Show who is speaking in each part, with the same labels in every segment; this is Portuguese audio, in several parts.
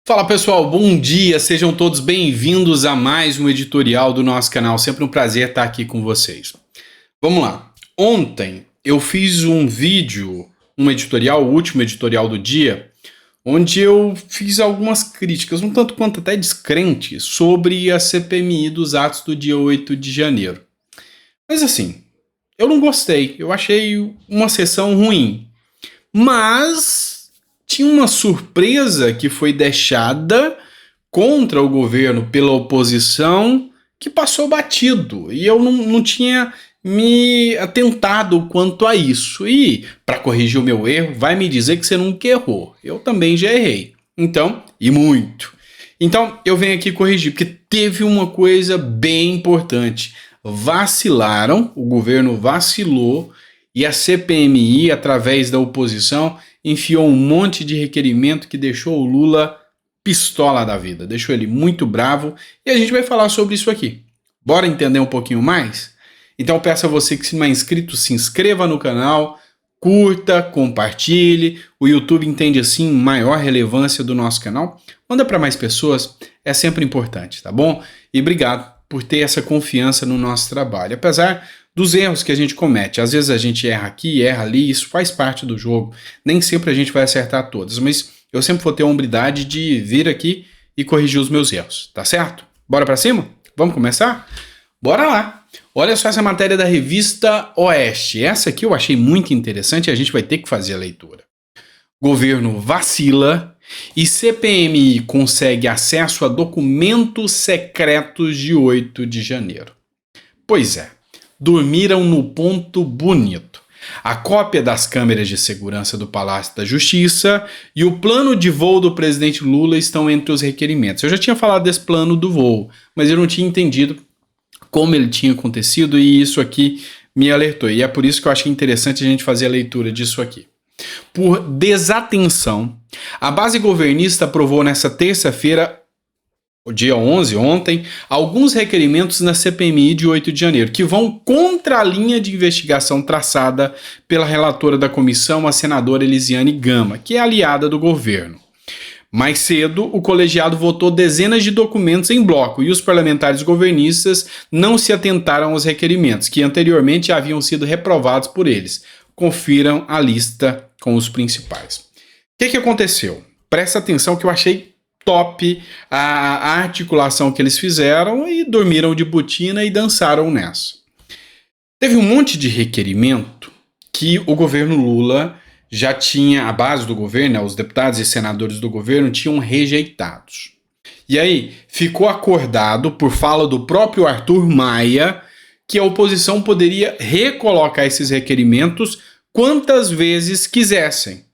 Speaker 1: Fala pessoal, bom dia, sejam todos bem-vindos a mais um editorial do nosso canal. Sempre um prazer estar aqui com vocês. Vamos lá. Ontem eu fiz um vídeo, um editorial, o último editorial do dia, onde eu fiz algumas críticas, um tanto quanto até descrentes, sobre a CPMI dos atos do dia 8 de janeiro. Mas assim, eu não gostei, eu achei uma sessão ruim. Mas tinha uma surpresa que foi deixada contra o governo pela oposição que passou batido. E eu não tinha me atentado quanto a isso. E, para corrigir o meu erro, vai me dizer que você nunca errou. Eu também já errei. Então, e muito. Então, eu venho aqui corrigir, porque teve uma coisa bem importante. Vacilaram, o governo vacilou, e a CPMI, através da oposição, enfiou um monte de requerimento que deixou o Lula pistola da vida, deixou ele muito bravo, e a gente vai falar sobre isso aqui. Bora entender um pouquinho mais? Então peço a você que, se não é inscrito, se inscreva no canal, curta, compartilhe. O YouTube entende assim maior relevância do nosso canal. Manda para mais pessoas, é sempre importante, tá bom? E obrigado por ter essa confiança no nosso trabalho. Apesar dos erros que a gente comete. Às vezes a gente erra aqui, erra ali, isso faz parte do jogo. Nem sempre a gente vai acertar todas, mas eu sempre vou ter a hombridade de vir aqui e corrigir os meus erros, tá certo? Bora pra cima? Vamos começar? Bora lá! Olha só essa matéria da revista Oeste. Essa aqui eu achei muito interessante e a gente vai ter que fazer a leitura. Governo vacila e CPMI consegue acesso a documentos secretos de 8 de janeiro. Pois é. Dormiram no ponto bonito. A cópia das câmeras de segurança do Palácio da Justiça e o plano de voo do presidente Lula estão entre os requerimentos. Eu já tinha falado desse plano do voo, mas eu não tinha entendido como ele tinha acontecido e isso aqui me alertou. E é por isso que eu achei interessante a gente fazer a leitura disso aqui. Por desatenção, a base governista aprovou nesta terça-feira, o dia 11, ontem, alguns requerimentos na CPMI de 8 de janeiro, que vão contra a linha de investigação traçada pela relatora da comissão, a senadora Elisiane Gama, que é aliada do governo. Mais cedo, o colegiado votou dezenas de documentos em bloco e os parlamentares governistas não se atentaram aos requerimentos, que anteriormente haviam sido reprovados por eles. Confiram a lista com os principais. O que aconteceu? Presta atenção que eu achei top a articulação que eles fizeram e dormiram de botina e dançaram nessa. Teve um monte de requerimento que o governo Lula já tinha, a base do governo, os deputados e senadores do governo tinham rejeitados. E aí ficou acordado, por fala do próprio Arthur Maia, que a oposição poderia recolocar esses requerimentos quantas vezes quisessem.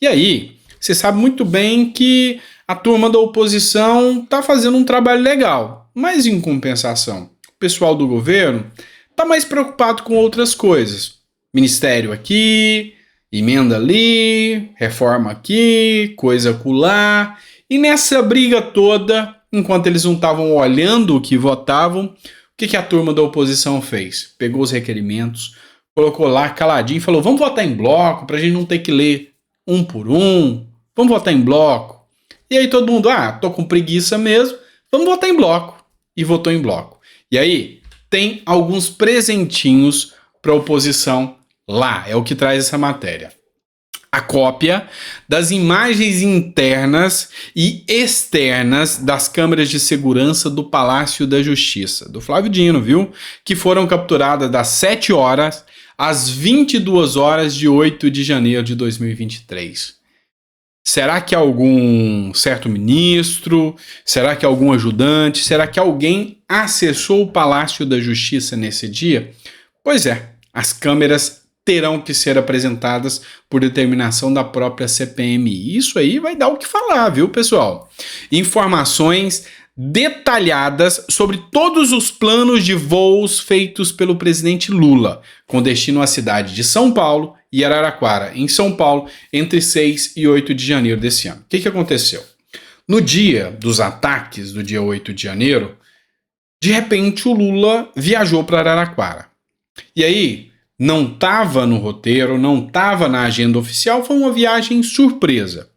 Speaker 1: E aí, você sabe muito bem que a turma da oposição está fazendo um trabalho legal, mas em compensação, o pessoal do governo está mais preocupado com outras coisas. Ministério aqui, emenda ali, reforma aqui, coisa acolá. E nessa briga toda, enquanto eles não estavam olhando o que votavam, o que a turma da oposição fez? Pegou os requerimentos, colocou lá caladinho e falou: vamos votar em bloco para a gente não ter que ler um por um, vamos votar em bloco. E aí todo mundo, tô com preguiça mesmo, vamos votar em bloco. E votou em bloco. E aí tem alguns presentinhos para a oposição lá, é o que traz essa matéria. A cópia das imagens internas e externas das câmeras de segurança do Palácio da Justiça, do Flávio Dino, viu? Que foram capturadas das 7 horas às 22 horas de 8 de janeiro de 2023. Será que algum certo ministro? Será que algum ajudante? Será que alguém acessou o Palácio da Justiça nesse dia? Pois é, as câmeras terão que ser apresentadas por determinação da própria CPMI. Isso aí vai dar o que falar, viu, pessoal? Informações detalhadas sobre todos os planos de voos feitos pelo presidente Lula, com destino à cidade de São Paulo e Araraquara, em São Paulo, entre 6 e 8 de janeiro desse ano. O que aconteceu? No dia dos ataques, do dia 8 de janeiro, de repente o Lula viajou para Araraquara. E aí, não estava no roteiro, não estava na agenda oficial, foi uma viagem surpresa.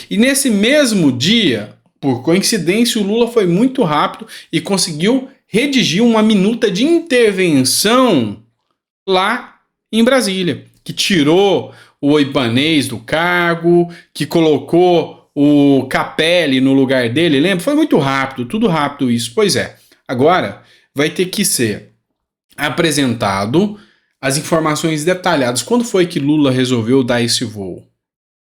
Speaker 1: E nesse mesmo dia, por coincidência, o Lula foi muito rápido e conseguiu redigir uma minuta de intervenção lá em Brasília, que tirou o Ibanez do cargo, que colocou o Capelli no lugar dele, lembra? Foi muito rápido, tudo rápido isso. Pois é, agora vai ter que ser apresentado as informações detalhadas. Quando foi que Lula resolveu dar esse voo?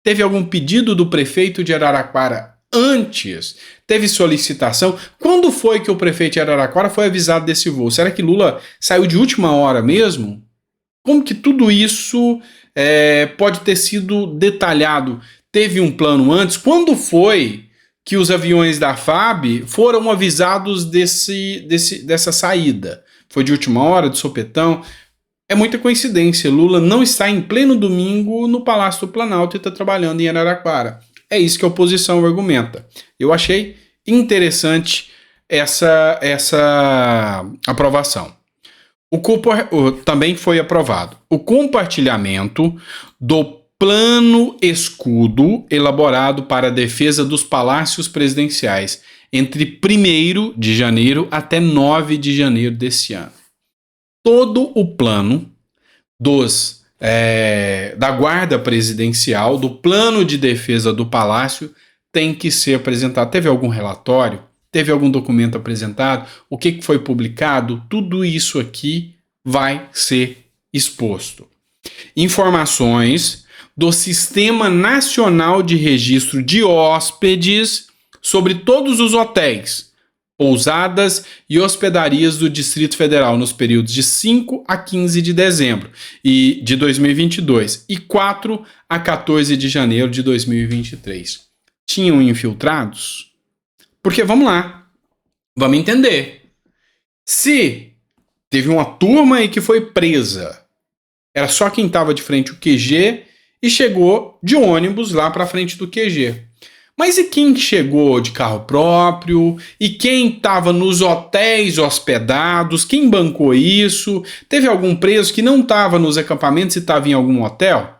Speaker 1: Teve algum pedido do prefeito de Araraquara antes? Teve solicitação? Quando foi que o prefeito de Araraquara foi avisado desse voo? Será que Lula saiu de última hora mesmo? Como que tudo isso pode ter sido detalhado? Teve um plano antes? Quando foi que os aviões da FAB foram avisados dessa saída? Foi de última hora, de sopetão? É muita coincidência. Lula não está em pleno domingo no Palácio do Planalto e está trabalhando em Araraquara. É isso que a oposição argumenta. Eu achei interessante essa aprovação. Também foi aprovado o compartilhamento do plano escudo elaborado para a defesa dos palácios presidenciais entre 1º de janeiro até 9 de janeiro desse ano. Todo o plano da guarda presidencial, do plano de defesa do palácio, tem que ser apresentado. Teve algum relatório? Teve algum documento apresentado? O que foi publicado? Tudo isso aqui vai ser exposto. Informações do Sistema Nacional de Registro de Hóspedes sobre todos os hotéis, pousadas e hospedarias do Distrito Federal nos períodos de 5 a 15 de dezembro de 2022 e 4 a 14 de janeiro de 2023. Tinham infiltrados? Porque, vamos lá, vamos entender. Se teve uma turma aí que foi presa, era só quem estava de frente ao QG e chegou de ônibus lá para frente do QG. Mas e quem chegou de carro próprio? E quem estava nos hotéis hospedados? Quem bancou isso? Teve algum preso que não estava nos acampamentos e estava em algum hotel?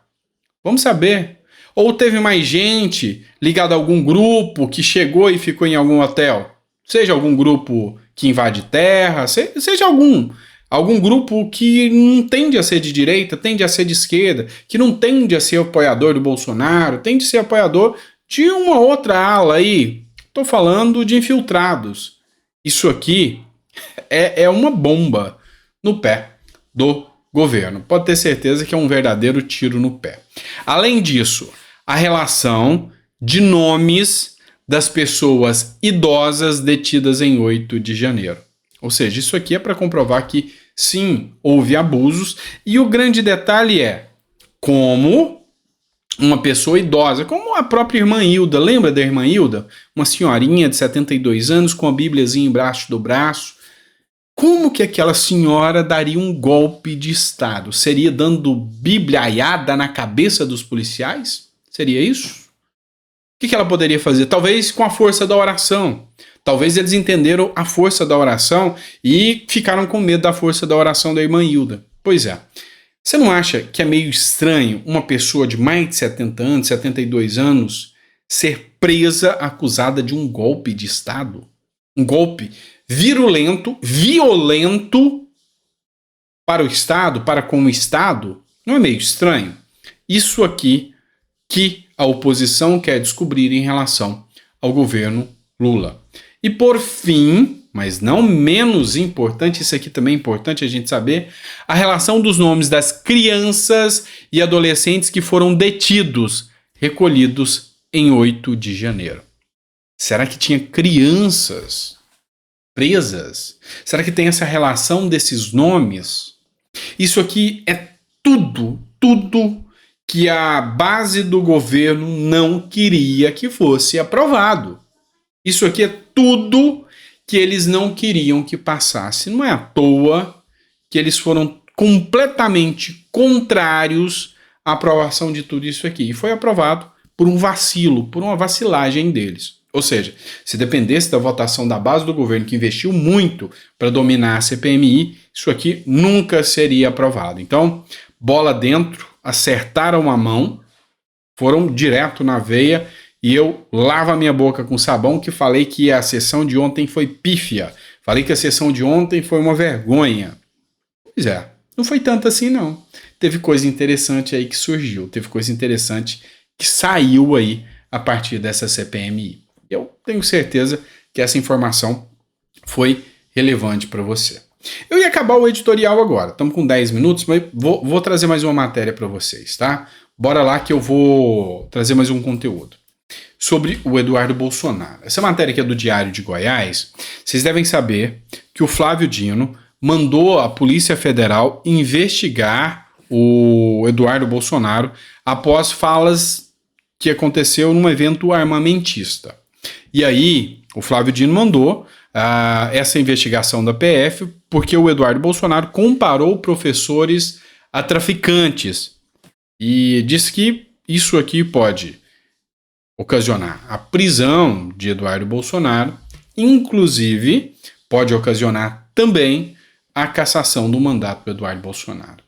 Speaker 1: Vamos saber. Ou teve mais gente ligada a algum grupo que chegou e ficou em algum hotel? Seja algum grupo que invade terra, seja algum grupo que não tende a ser de direita, tende a ser de esquerda, que não tende a ser apoiador do Bolsonaro, tende a ser apoiador de uma outra ala aí. Estou falando de infiltrados. Isso aqui é uma bomba no pé do governo. Pode ter certeza que é um verdadeiro tiro no pé. Além disso, a relação de nomes das pessoas idosas detidas em 8 de janeiro. Ou seja, isso aqui é para comprovar que, sim, houve abusos. E o grande detalhe é como uma pessoa idosa, como a própria irmã Hilda, lembra da irmã Hilda? Uma senhorinha de 72 anos com a bíbliazinha embaixo do braço. Como que aquela senhora daria um golpe de Estado? Seria dando bibliaiada na cabeça dos policiais? Seria isso? O que ela poderia fazer? Talvez com a força da oração. Talvez eles entenderam a força da oração e ficaram com medo da força da oração da irmã Hilda. Pois é. Você não acha que é meio estranho uma pessoa de mais de 70 anos, 72 anos, ser presa acusada de um golpe de Estado? Um golpe virulento, violento para o Estado, para com o Estado? Não é meio estranho? Isso aqui que a oposição quer descobrir em relação ao governo Lula. E por fim, mas não menos importante, isso aqui também é importante a gente saber, a relação dos nomes das crianças e adolescentes que foram detidos, recolhidos em 8 de janeiro. Será que tinha crianças presas? Será que tem essa relação desses nomes? Isso aqui é tudo que a base do governo não queria que fosse aprovado. Isso aqui é tudo que eles não queriam que passasse. Não é à toa que eles foram completamente contrários à aprovação de tudo isso aqui. E foi aprovado por um vacilo, por uma vacilagem deles. Ou seja, se dependesse da votação da base do governo, que investiu muito para dominar a CPMI, isso aqui nunca seria aprovado. Então, bola dentro, acertaram a mão, foram direto na veia e eu lavo a minha boca com sabão que falei que a sessão de ontem foi pífia. Falei que a sessão de ontem foi uma vergonha. Pois é, não foi tanto assim não. Teve coisa interessante aí que surgiu, teve coisa interessante que saiu aí a partir dessa CPMI. Eu tenho certeza que essa informação foi relevante para você. Eu ia acabar o editorial agora, estamos com 10 minutos, mas vou trazer mais uma matéria para vocês, tá? Bora lá que eu vou trazer mais um conteúdo sobre o Eduardo Bolsonaro. Essa matéria aqui é do Diário de Goiás. Vocês devem saber que o Flávio Dino mandou a Polícia Federal investigar o Eduardo Bolsonaro após falas que aconteceu num evento armamentista. E aí, o Flávio Dino mandou essa investigação da PF porque o Eduardo Bolsonaro comparou professores a traficantes e disse que isso aqui pode ocasionar a prisão de Eduardo Bolsonaro, inclusive pode ocasionar também a cassação do mandato do Eduardo Bolsonaro.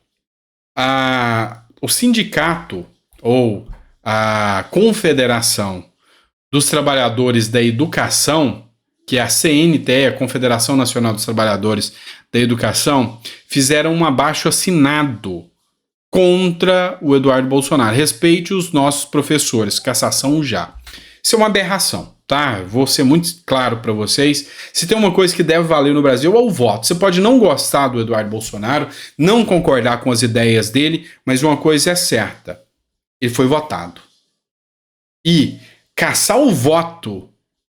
Speaker 1: O sindicato ou a Confederação dos Trabalhadores da Educação, que é a CNTE, a Confederação Nacional dos Trabalhadores da Educação, fizeram um abaixo-assinado contra o Eduardo Bolsonaro. Respeite os nossos professores, cassação já. Isso é uma aberração, tá? Vou ser muito claro para vocês. Se tem uma coisa que deve valer no Brasil é o voto. Você pode não gostar do Eduardo Bolsonaro, não concordar com as ideias dele, mas uma coisa é certa. Ele foi votado. E caçar o voto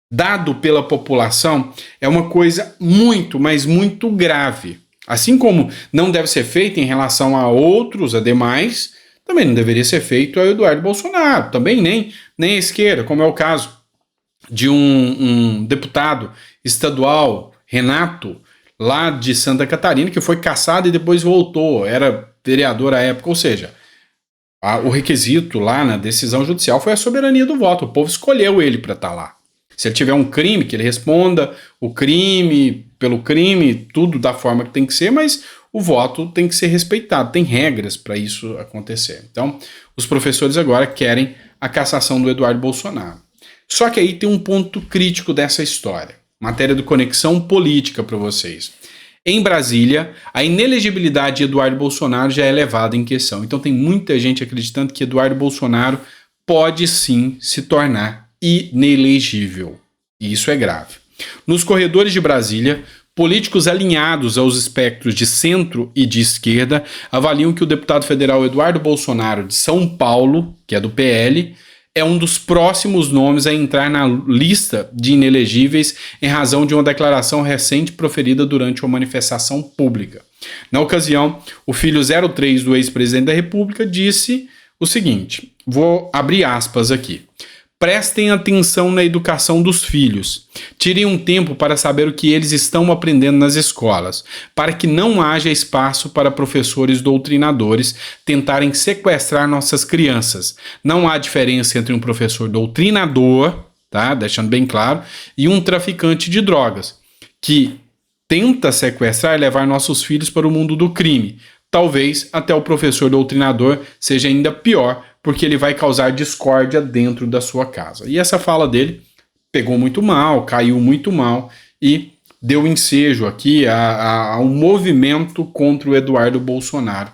Speaker 1: dado pela população é uma coisa muito, mas muito grave. Assim como não deve ser feito em relação a outros, a demais, também não deveria ser feito ao Eduardo Bolsonaro, também nem a esquerda, como é o caso de um deputado estadual, Renato, lá de Santa Catarina, que foi cassado e depois voltou, era vereador à época, ou seja, o requisito lá na decisão judicial foi a soberania do voto, o povo escolheu ele para estar lá. Se ele tiver um crime, que ele responda o crime, pelo crime, tudo da forma que tem que ser, mas o voto tem que ser respeitado, tem regras para isso acontecer. Então, os professores agora querem a cassação do Eduardo Bolsonaro. Só que aí tem um ponto crítico dessa história, matéria do Conexão Política para vocês. Em Brasília, a inelegibilidade de Eduardo Bolsonaro já é levada em questão. Então tem muita gente acreditando que Eduardo Bolsonaro pode sim se tornar inelegível. E isso é grave. Nos corredores de Brasília, políticos alinhados aos espectros de centro e de esquerda avaliam que o deputado federal Eduardo Bolsonaro de São Paulo, que é do PL, é um dos próximos nomes a entrar na lista de inelegíveis em razão de uma declaração recente proferida durante uma manifestação pública. Na ocasião, o filho 03 do ex-presidente da República disse o seguinte, vou abrir aspas aqui. Prestem atenção na educação dos filhos. Tirem um tempo para saber o que eles estão aprendendo nas escolas, para que não haja espaço para professores doutrinadores tentarem sequestrar nossas crianças. Não há diferença entre um professor doutrinador, tá? Deixando bem claro, e um traficante de drogas, que tenta sequestrar e levar nossos filhos para o mundo do crime. Talvez até o professor doutrinador seja ainda pior, porque ele vai causar discórdia dentro da sua casa. E essa fala dele pegou muito mal, caiu muito mal e deu ensejo aqui a um movimento contra o Eduardo Bolsonaro,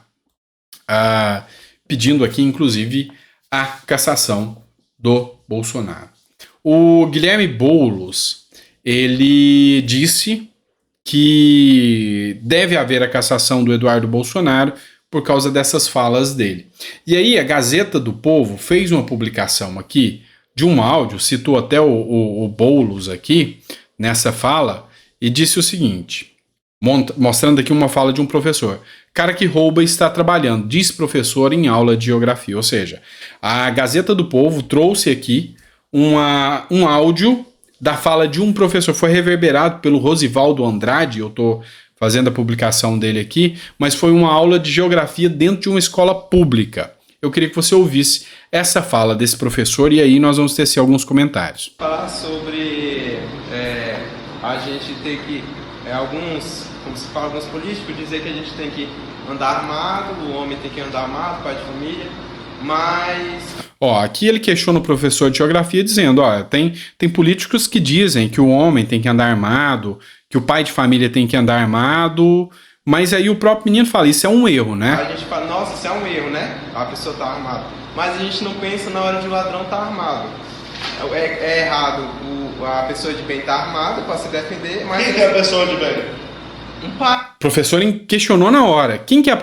Speaker 1: pedindo aqui, inclusive, a cassação do Bolsonaro. O Guilherme Boulos, ele disse que deve haver a cassação do Eduardo Bolsonaro por causa dessas falas dele. E aí a Gazeta do Povo fez uma publicação aqui de um áudio, citou até o Boulos aqui, nessa fala, e disse o seguinte, mostrando aqui uma fala de um professor. Cara que rouba está trabalhando, diz professor em aula de geografia. Ou seja, a Gazeta do Povo trouxe aqui um áudio da fala de um professor, foi reverberado pelo Rosivaldo Andrade, eu estou fazendo a publicação dele aqui, mas foi uma aula de geografia dentro de uma escola pública. Eu queria que você ouvisse essa fala desse professor e aí nós vamos tecer alguns comentários.
Speaker 2: Falar sobre a gente ter que, como se fala, alguns políticos dizer que a gente tem que andar armado, o homem tem que andar armado, pai de família, mas...
Speaker 1: Ó, aqui ele questiona o professor de geografia dizendo, ó, tem políticos que dizem que o homem tem que andar armado, que o pai de família tem que andar armado, mas aí o próprio menino fala, isso é um erro, né?
Speaker 2: Aí a gente fala, nossa, isso é um erro, né? A pessoa tá armada. Mas a gente não pensa na hora de o ladrão tá armado. É errado a pessoa de bem tá armada para se defender, mas...
Speaker 3: Quem que é a pessoa de bem?
Speaker 2: Um pai.
Speaker 1: O professor questionou na hora, quem que é a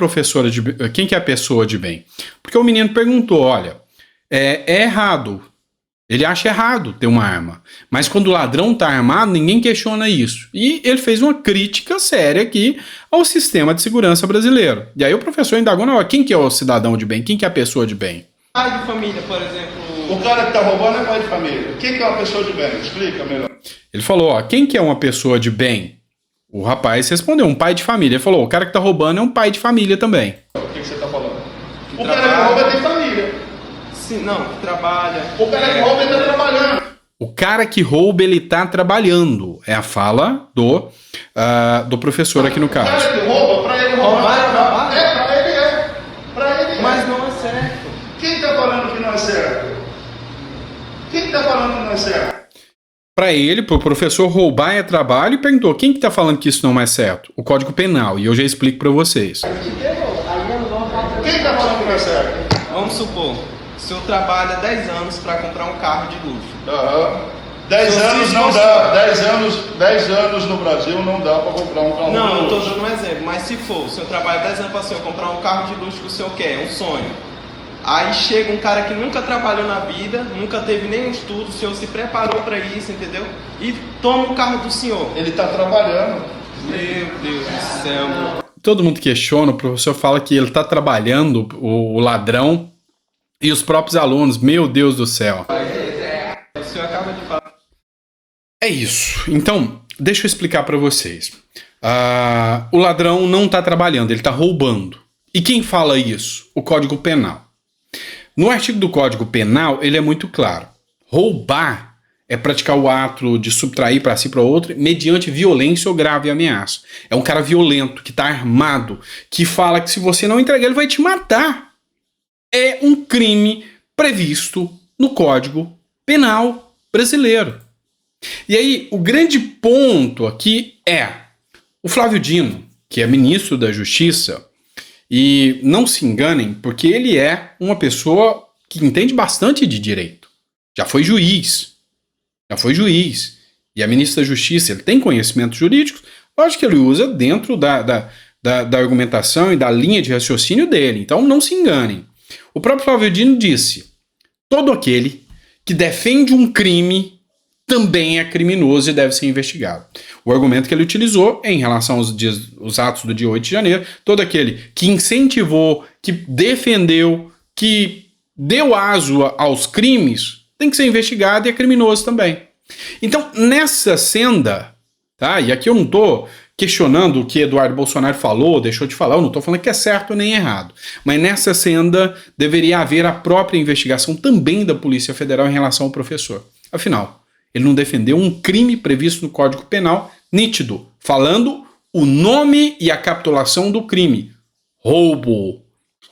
Speaker 1: pessoa de bem? Porque o menino perguntou, olha, é errado, ele acha errado ter uma arma, mas quando o ladrão tá armado, ninguém questiona isso. E ele fez uma crítica séria aqui ao sistema de segurança brasileiro. E aí o professor indagou na hora, quem que é o cidadão de bem, quem que é a pessoa de bem?
Speaker 2: Pai de família, por exemplo...
Speaker 3: O cara que tá roubando é pai de família. Quem que é uma pessoa de bem? Explica melhor.
Speaker 1: Ele falou, ó, quem que é uma pessoa de bem? O rapaz respondeu, um pai de família. Ele falou, o cara que tá roubando é um pai de família também.
Speaker 3: O que você tá falando?
Speaker 2: Que
Speaker 3: O cara que rouba tem família.
Speaker 2: Sim, não, que trabalha.
Speaker 3: O cara que rouba ele tá trabalhando.
Speaker 1: O cara que rouba, ele tá trabalhando. É a fala do professor aqui no
Speaker 3: O cara
Speaker 1: caso.
Speaker 3: que rouba, pra ele roubar. Pra ele é. Pra ele é.
Speaker 2: Mas não é certo.
Speaker 3: Quem tá falando que não é certo? Quem tá falando que não é certo?
Speaker 1: Para ele, pro professor, roubar é trabalho e perguntou, quem que tá falando que isso não é certo? O Código Penal, e eu já explico para vocês.
Speaker 3: Quem tá falando que não é certo?
Speaker 2: Vamos supor, o senhor trabalha 10 anos para comprar um carro de luxo.
Speaker 3: Aham. 10 anos não dá. 10 anos no Brasil não dá para comprar um carro
Speaker 2: Não, eu
Speaker 3: de
Speaker 2: estou
Speaker 3: luxo.
Speaker 2: dando um exemplo, mas se for, o senhor trabalha 10 anos para o senhor comprar um carro de luxo que o senhor quer, um sonho. Aí chega um cara que nunca trabalhou na vida, nunca teve nenhum estudo, o senhor se preparou para isso, entendeu? E toma o carro do senhor.
Speaker 3: Ele tá trabalhando.
Speaker 2: Meu Deus do céu, meu.
Speaker 1: Todo mundo questiona, o professor fala que ele tá trabalhando, o ladrão, e os próprios alunos, meu Deus do céu.
Speaker 2: O senhor acaba de falar.
Speaker 1: É isso. Então, deixa eu explicar para vocês. O ladrão não tá trabalhando, ele tá roubando. E quem fala isso? O Código Penal. No artigo do Código Penal, ele é muito claro. Roubar é praticar o ato de subtrair para si para outro mediante violência ou grave ameaça. É um cara violento, que está armado, que fala que se você não entregar, ele vai te matar. É um crime previsto no Código Penal brasileiro. E aí, o grande ponto aqui é o Flávio Dino, que é ministro da Justiça, e não se enganem, porque ele é uma pessoa que entende bastante de direito. Já foi juiz. E a ministra da Justiça, ele tem conhecimentos jurídicos, lógico que ele usa dentro da argumentação e da linha de raciocínio dele. Então não se enganem. O próprio Flávio Dino disse, todo aquele que defende um crime também é criminoso e deve ser investigado. O argumento que ele utilizou é em relação aos atos do dia 8 de janeiro, todo aquele que incentivou, que defendeu, que deu aso aos crimes, tem que ser investigado e é criminoso também. Então, nessa senda, tá? E aqui eu não estou questionando o que Eduardo Bolsonaro falou, deixou de falar, eu não estou falando que é certo nem errado. Mas nessa senda deveria haver a própria investigação também da Polícia Federal em relação ao professor. Afinal, ele não defendeu um crime previsto no Código Penal nítido, falando o nome e a capitulação do crime. Roubo.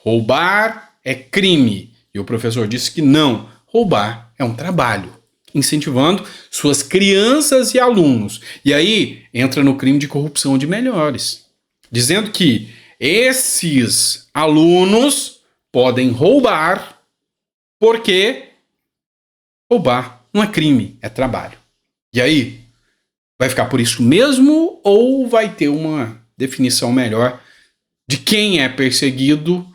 Speaker 1: Roubar é crime. E o professor disse que não. Roubar é um trabalho, incentivando suas crianças e alunos. E aí entra no crime de corrupção de melhores, dizendo que esses alunos podem roubar porque roubar não é crime, é trabalho. E aí, vai ficar por isso mesmo ou vai ter uma definição melhor de quem é perseguido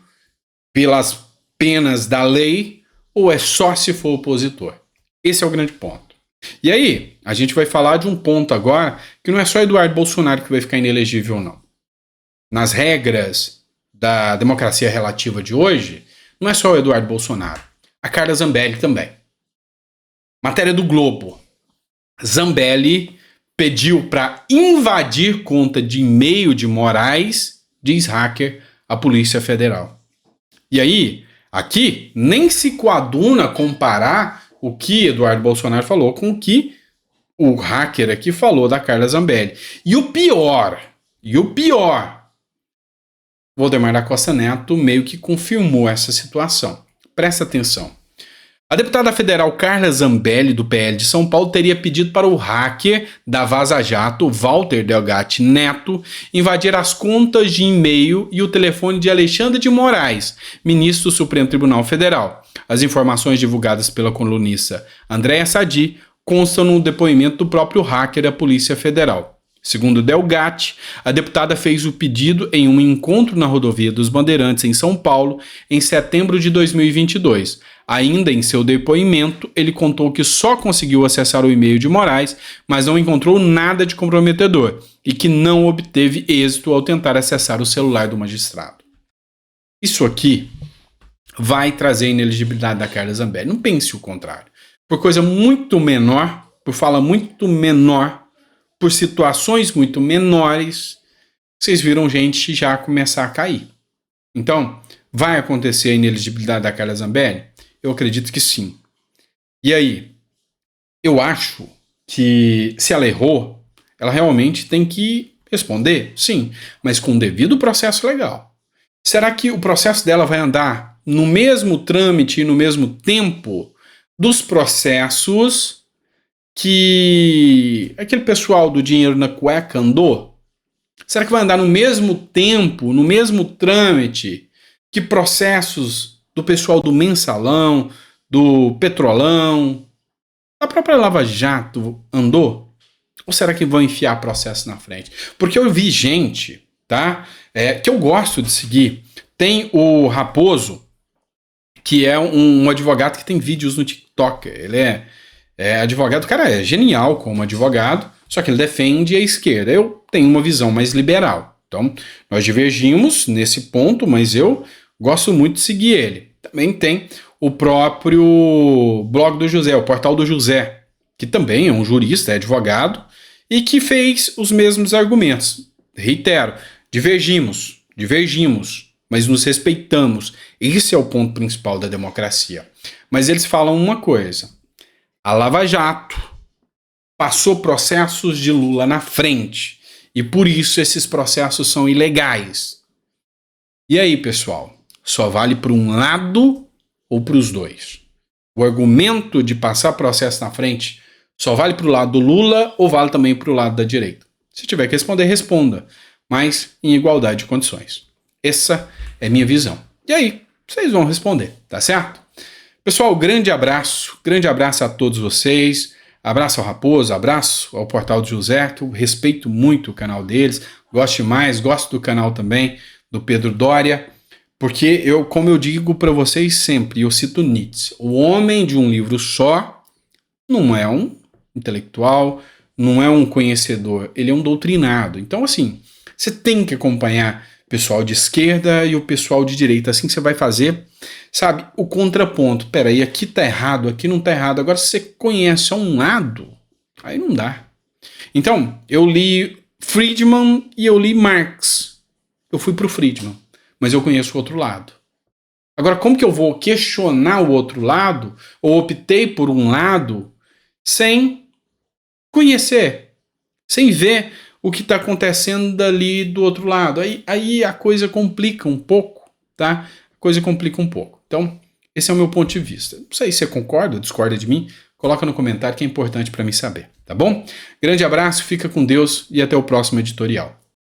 Speaker 1: pelas penas da lei ou é só se for opositor? Esse é o grande ponto. E aí, a gente vai falar de um ponto agora que não é só Eduardo Bolsonaro que vai ficar inelegível ou não. Nas regras da democracia relativa de hoje, não é só o Eduardo Bolsonaro. A Carla Zambelli também. Matéria do Globo. Zambelli pediu para invadir conta de e-mail de Moraes, diz hacker, a Polícia Federal. E aí, aqui, nem se coaduna comparar o que Eduardo Bolsonaro falou com o que o hacker aqui falou da Carla Zambelli. E o pior, Valdemar da Costa Neto meio que confirmou essa situação. Presta atenção. A deputada federal Carla Zambelli, do PL de São Paulo, teria pedido para o hacker da Vaza Jato, Walter Delgatti Neto, invadir as contas de e-mail e o telefone de Alexandre de Moraes, ministro do Supremo Tribunal Federal. As informações divulgadas pela colunista Andréa Sadi constam no depoimento do próprio hacker da Polícia Federal. Segundo Delgatti, a deputada fez o pedido em um encontro na rodovia dos Bandeirantes, em São Paulo, em setembro de 2022. Ainda em seu depoimento, ele contou que só conseguiu acessar o e-mail de Moraes, mas não encontrou nada de comprometedor e que não obteve êxito ao tentar acessar o celular do magistrado. Isso aqui vai trazer a inelegibilidade da Carla Zambelli. Não pense o contrário. Por coisa muito menor, por fala muito menor, por situações muito menores, vocês viram gente já começar a cair. Então, vai acontecer a inelegibilidade da Carla Zambelli? Eu acredito que sim. E aí? Eu acho que se ela errou, ela realmente tem que responder, sim, mas com o devido processo legal. Será que o processo dela vai andar no mesmo trâmite e no mesmo tempo dos processos que aquele pessoal do dinheiro na cueca andou? Será que vai andar no mesmo tempo, no mesmo trâmite que processos do pessoal do Mensalão, do Petrolão, a própria Lava Jato andou? Ou será que vão enfiar processo na frente? Porque eu vi gente, tá? Que eu gosto de seguir. Tem o Raposo, que é um advogado que tem vídeos no TikTok. Ele é advogado, o cara é genial como advogado, só que ele defende a esquerda. Eu tenho uma visão mais liberal. Então, nós divergimos nesse ponto, mas eu gosto muito de seguir ele. Também tem o próprio blog do José, o portal do José, que também é um jurista, é advogado, e que fez os mesmos argumentos. Reitero, divergimos, mas nos respeitamos. Esse é o ponto principal da democracia. Mas eles falam uma coisa: a Lava Jato passou processos de Lula na frente, e por isso esses processos são ilegais. E aí, pessoal? Só vale para um lado ou para os dois? O argumento de passar processo na frente só vale para o lado do Lula ou vale também para o lado da direita? Se tiver que responder, responda, mas em igualdade de condições. Essa é minha visão. E aí, vocês vão responder, tá certo? Pessoal, grande abraço a todos vocês. Abraço ao Raposo, abraço ao Portal do José, que eu respeito muito o canal deles, gosto do canal também do Pedro Doria. Porque como eu digo para vocês sempre, eu cito Nietzsche, o homem de um livro só não é um intelectual, não é um conhecedor, ele é um doutrinado. Então, assim, você tem que acompanhar o pessoal de esquerda e o pessoal de direita, assim que você vai fazer, sabe, o contraponto. Peraí, aqui tá errado, aqui não tá errado. Agora, se você conhece só um lado, aí não dá. Então, eu li Friedman e eu li Marx. Eu fui pro Friedman, mas eu conheço o outro lado. Agora, como que eu vou questionar o outro lado, ou optei por um lado, sem conhecer, sem ver o que está acontecendo dali do outro lado? Aí a coisa complica um pouco, tá? A coisa complica um pouco. Então, esse é o meu ponto de vista. Não sei se você concorda ou discorda de mim, coloca no comentário que é importante para mim saber, tá bom? Grande abraço, fica com Deus e até o próximo editorial.